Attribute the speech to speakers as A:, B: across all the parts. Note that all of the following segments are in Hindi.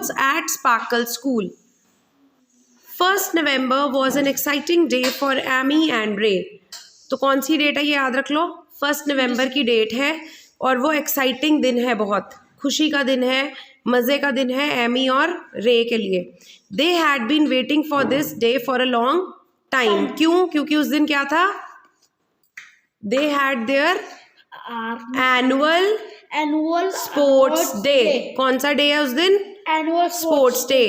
A: sports at Sparkle School. 1st November was an exciting day for Amy and Ray. तो कौन सी डेट है ये याद रख लो, 1 नवंबर की डेट है और वो एक्साइटिंग दिन है, बहुत खुशी का दिन है, मज़े का दिन है एमी और रे के लिए. They had been waiting for this day for a long time. क्यों? क्योंकि उस दिन क्या था? They had their annual sports day. कौन सा डे है उस दिन?
B: Annual
A: Sports day.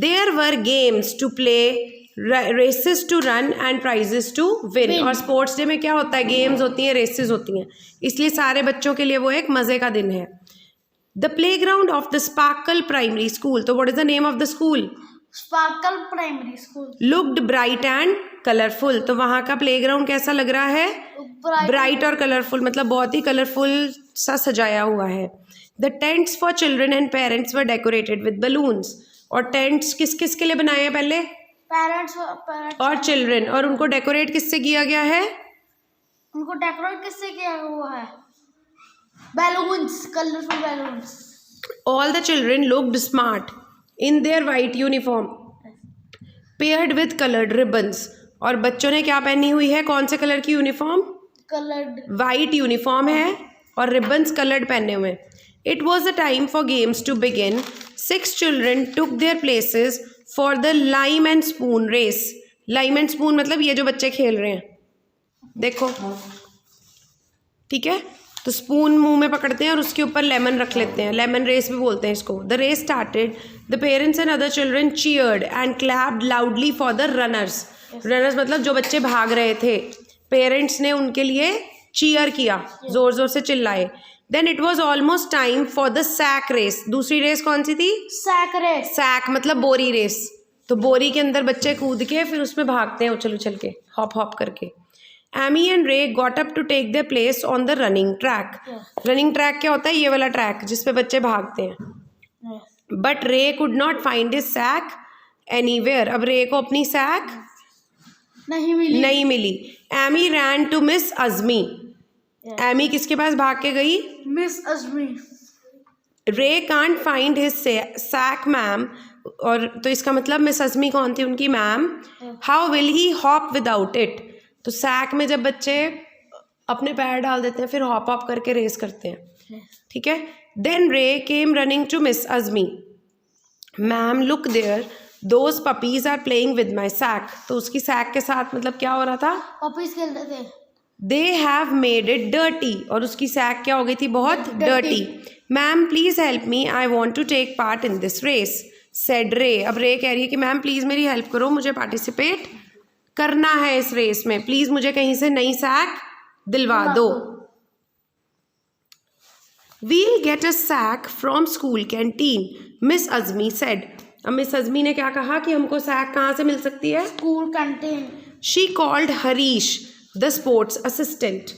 A: There were games to play, races to run and prizes to win. और स्पोर्ट्स डे में क्या होता है? गेम्स होती हैं, रेसेस होती हैं, इसलिए सारे बच्चों के लिए वो एक मज़े का दिन है. The playground of the Sparkle Primary School. तो what is the name of the school?
B: Sparkle Primary School.
A: Looked bright and colourful. तो वहाँ का प्लेग्राउंड कैसा लग रहा है? ब्राइट और कलरफुल, मतलब बहुत ही कलरफुल सा सजाया हुआ है. The tents for children and parents were decorated with balloons. और टेंट्स किस किस के लिए बनाए हैं? पहले
B: पेरेंट्स
A: और चिल्ड्रन. और उनको डेकोरेट किससे किया गया है?
B: उनको डेकोरेट किससे किया हुआ है? Balloons, colourful balloons.
A: All the children looked smart in their white uniform paired with colored ribbons. और बच्चों ने क्या पहनी हुई है? कौन से कलर की यूनिफॉर्म?
B: कलर्ड.
A: वाइट यूनिफॉर्म है और रिबन्स कलर्ड पहने हुए. It was the time for games to begin. 6 children took their places for the lime and spoon race. Lime and spoon मतलब ये जो बच्चे खेल रहे हैं, देखो, ठीक है. तो स्पून मुंह में पकड़ते हैं और उसके ऊपर लेमन रख लेते हैं. लेमन रेस भी बोलते हैं इसको. The race started. The parents and other children cheered and clapped loudly for the runners. Runners मतलब जो बच्चे भाग रहे थे. पेरेंट्स ने उनके लिए चीयर किया, जोर जोर से चिल्लाए. Then it was almost time for the sack race. दूसरी रेस कौन सी थी?
B: Sack race.
A: सैक मतलब बोरी रेस. तो बोरी के अंदर बच्चे कूद के फिर उसमें भागते हैं उछल उछल के, हॉप हॉप करके. Amy and Ray got up to take their place on the running track. Running track क्या होता है? ये वाला ट्रैक जिसपे बच्चे भागते हैं. But Ray could not find his sack anywhere. अब रे को अपनी सैक नहीं मिली. Amy ran to Miss Azmi. Amy किसके पास भाग के गई?
B: Miss अज़मी.
A: Ray can't find his sack, ma'am. और तो इसका मतलब मिस अज़मी कौन थी? उनकी ma'am. How will he hop without it? तो सैक में जब बच्चे अपने पैर डाल देते हैं फिर हॉप हॉप करके रेस करते हैं, ठीक है. Then Ray came running to Miss Azmi. Ma'am look there, those puppies are playing with my sack. तो उसकी सैक के साथ मतलब क्या हो रहा था?
B: पपीज खेल रहे थे.
A: They have made it dirty. और उसकी सैक क्या हो गई थी? बहुत dirty. Ma'am please help me, I want to take part in this race, said Ray. अब रे कह रही है कि मैम प्लीज़ मेरी हेल्प करो, मुझे पार्टिसिपेट करना है इस रेस में, प्लीज मुझे कहीं से नई सैक दिलवा दो. We'll get a sack from school canteen, Miss Azmi said. अब मिस अज़मी ने क्या कहा कि हमको सैक कहाँ से मिल सकती है?
B: School canteen.
A: She called Harish the sports assistant.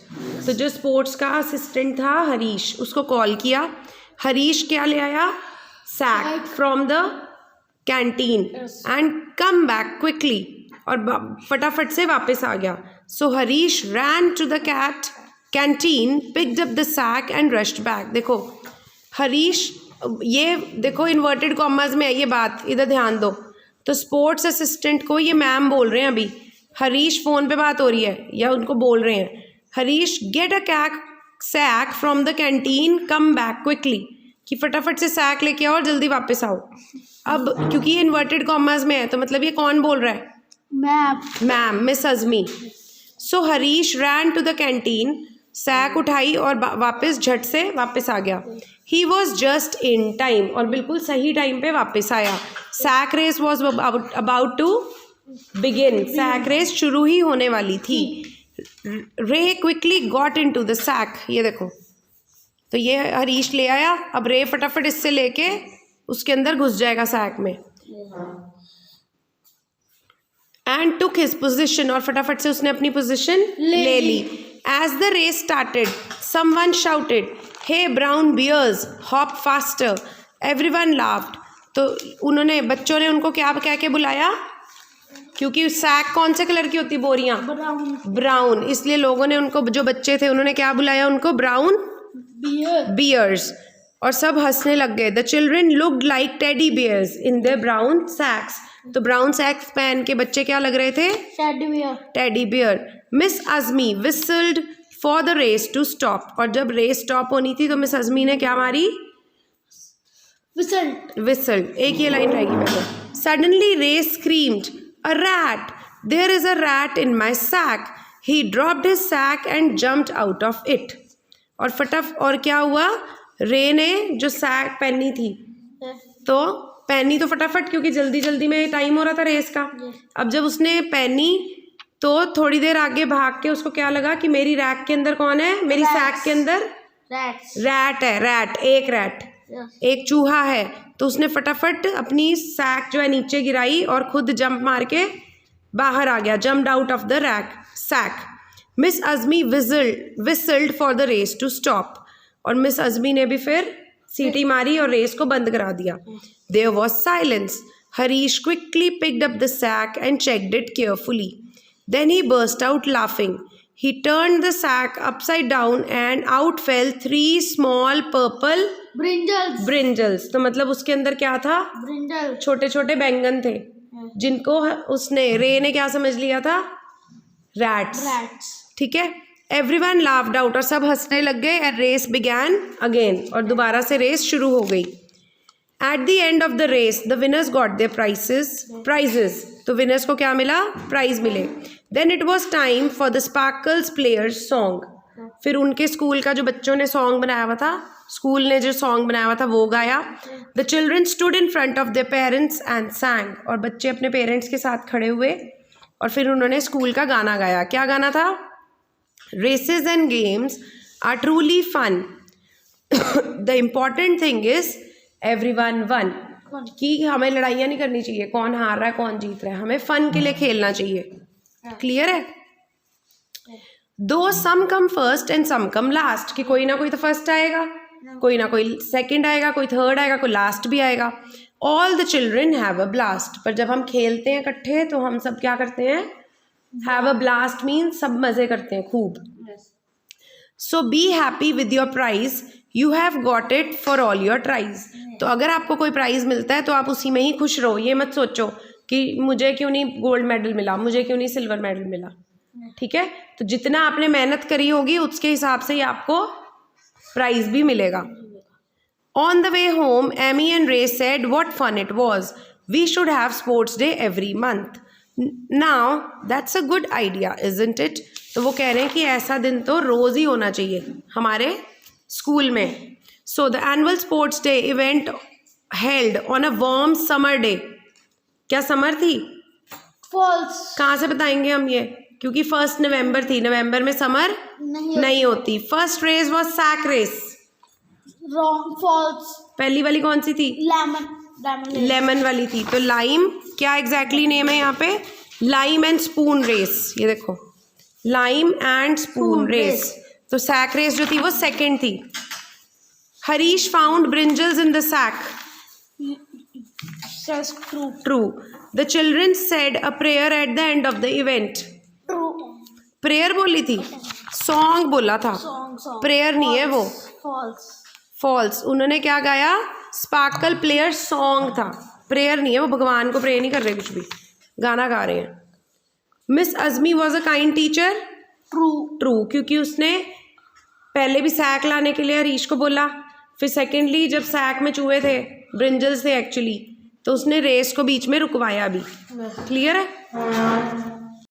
A: तो जो स्पोर्ट्स का असिस्टेंट था हरीश, उसको कॉल किया. हरीश क्या ले आया? Sack from the canteen and come back quickly. और फटाफट से वापस आ गया. So Harish ran to the canteen, picked up the sack and rushed back. देखो हरीश, ये देखो इन्वर्टेड कॉमर्स में है ये बात, इधर ध्यान दो. तो स्पोर्ट्स असिस्टेंट को ये मैम बोल रहे हैं. अभी हरीश फ़ोन पे बात हो रही है या उनको बोल रहे हैं, Harish get a sack from the canteen, come back quickly. कि फटाफट से सैक लेके आओ और जल्दी वापस आओ. अब क्योंकि ये इन्वर्टेड कॉमर्स में है तो मतलब ये कौन बोल रहा है? Ma'am, Miss Azmi. So Harish ran to the canteen, sack उठाई और वापस झट से वापस आ गया. He was just in time. और बिल्कुल सही टाइम पे वापस आया. Sack race was about to begin. Sack race शुरू ही होने वाली थी. Ray quickly got into the sack. ये देखो, तो ये हरीश ले आया. अब रे फटाफट इससे लेके उसके अंदर घुस जाएगा सैक में. And took his position. और फटाफट से उसने अपनी पोजिशन ले ली. As the race started someone shouted, hey brown bears hop faster. Everyone laughed. तो उन्होंने, बच्चों ने उनको क्या कह के बुलाया? क्योंकि सैक कौन से कलर की होती? बोरियां ब्राउन. इसलिए लोगों ने उनको, जो बच्चे थे उन्होंने क्या बुलाया? उनको ब्राउन बियर्स. और सब हंसने लग गए. The children looked like teddy bears in their brown sacks. तो ब्राउन सैक्स पहन के बच्चे क्या लग रहे थे? Teddy bear. Miss Azmi whistled for the race to stop. और जब रेस स्टॉप होनी थी तो मिस अज़मी ने क्या मारी? विस्ल्ड. एक ये लाइन रहेगी पहले. Suddenly Ray screamed, a rat, there is a rat in my sack. He dropped his sack and jumped out of it. और क्या हुआ? रे ने जो सैक पहनी थी तो पहनी तो फटाफट, क्योंकि जल्दी जल्दी में टाइम हो रहा था रेस का. अब जब उसने पहनी तो थोड़ी देर आगे भाग के उसको क्या लगा कि मेरी रैक के अंदर कौन है? मेरी सैक के अंदर रैट है. रैट, एक रैट, एक चूहा है. तो उसने फटाफट अपनी सैक जो है नीचे गिराई और खुद जंप मार के बाहर आ गया. Jumped out of the sack. Miss Azmi whistled for the race to stop. और मिस अज़मी ने भी फिर सीटी मारी और रेस को बंद करा दिया. There was silence. Harish quickly picked up the sack and checked it carefully. Then he burst out laughing. He turned the sack upside down and out fell 3 small purple brinjals. तो मतलब उसके अंदर क्या था? छोटे छोटे बैंगन थे जिनको रे ने क्या समझ लिया था? रैट्स. ठीक है. Everyone laughed out. और सब हंसने लग गए. and race began again. और दोबारा से रेस शुरू हो गई. At the end of the race, the winners got their prizes. तो winners को क्या मिला? प्राइज मिले. Then it was time for the Sparkles Players song. फिर उनके स्कूल का जो बच्चों ने सॉन्ग बनाया हुआ था, स्कूल ने जो सॉन्ग बनाया हुआ था वो गाया. The children stood in front of their parents and sang. और बच्चे अपने पेरेंट्स के साथ खड़े हुए और फिर उन्होंने स्कूल का गाना गाया. क्या गाना था? Races and games are truly fun. The important thing is everyone won. कि हमें लड़ाइयाँ नहीं करनी चाहिए कौन हार रहा है कौन जीत रहा है. हमें फन के लिए खेलना चाहिए. क्लियर है? दो some come first and some come last. कि कोई ना कोई तो फर्स्ट आएगा, कोई ना कोई सेकंड आएगा, कोई थर्ड आएगा, कोई लास्ट भी आएगा. All the children have a blast. पर जब हम खेलते हैं इकट्ठे तो हम सब क्या करते हैं? हैव अ ब्लास्ट मीन्स सब मज़े करते हैं खूब. So be happy with your prize. You have got it for all your tries. तो अगर आपको कोई प्राइज़ मिलता है तो आप उसी में ही खुश रहो. ये मत सोचो कि मुझे क्यों नहीं गोल्ड मेडल मिला, मुझे क्यों नहीं सिल्वर मेडल मिला. ठीक है. तो जितना आपने मेहनत करी होगी उसके हिसाब से ही आपको प्राइज़ भी मिलेगा. On the way home Amy and Ray said what fun it was. We should have sports day every month. Now that's a good idea isn't it. तो वो कह रहे हैं कि ऐसा दिन तो रोज़ ही होना चाहिए हमारे स्कूल में. So the annual sports day event held on a warm summer day. क्या समर थी?
B: फॉल्स.
A: कहाँ से बताएंगे हम ये? क्योंकि 1 नवंबर थी. नवंबर में समर नहीं होती. First race was sack race.
B: Wrong. False.
A: पहली वाली कौन सी थी? लेमन वाली थी. तो लाइम क्या एग्जैक्टली नेम है यहाँ पे? Lime and spoon race. ये देखो, लाइम एंड स्पून रेस. तो सैक रेस जो थी वो सेकंड थी. Harish found brinjals in the sack. True. The children said a prayer at the end of the event. Prayer बोली थी, सॉन्ग बोला था. प्रेयर नहीं है वो. फॉल्स. उन्होंने क्या गाया? स्पार्कल प्लेयर सॉन्ग था. प्रेयर नहीं है वो. भगवान को प्रे नहीं कर रहे, कुछ भी गाना गा रहे हैं. Miss Azmi was a kind teacher. True. क्योंकि उसने पहले भी सैक लाने के लिए हरीश को बोला. फिर सेकेंडली जब सैक में चूहे थे, ब्रिंजल्स थे एक्चुअली, तो उसने रेस को बीच में रुकवाया भी. क्लियर है?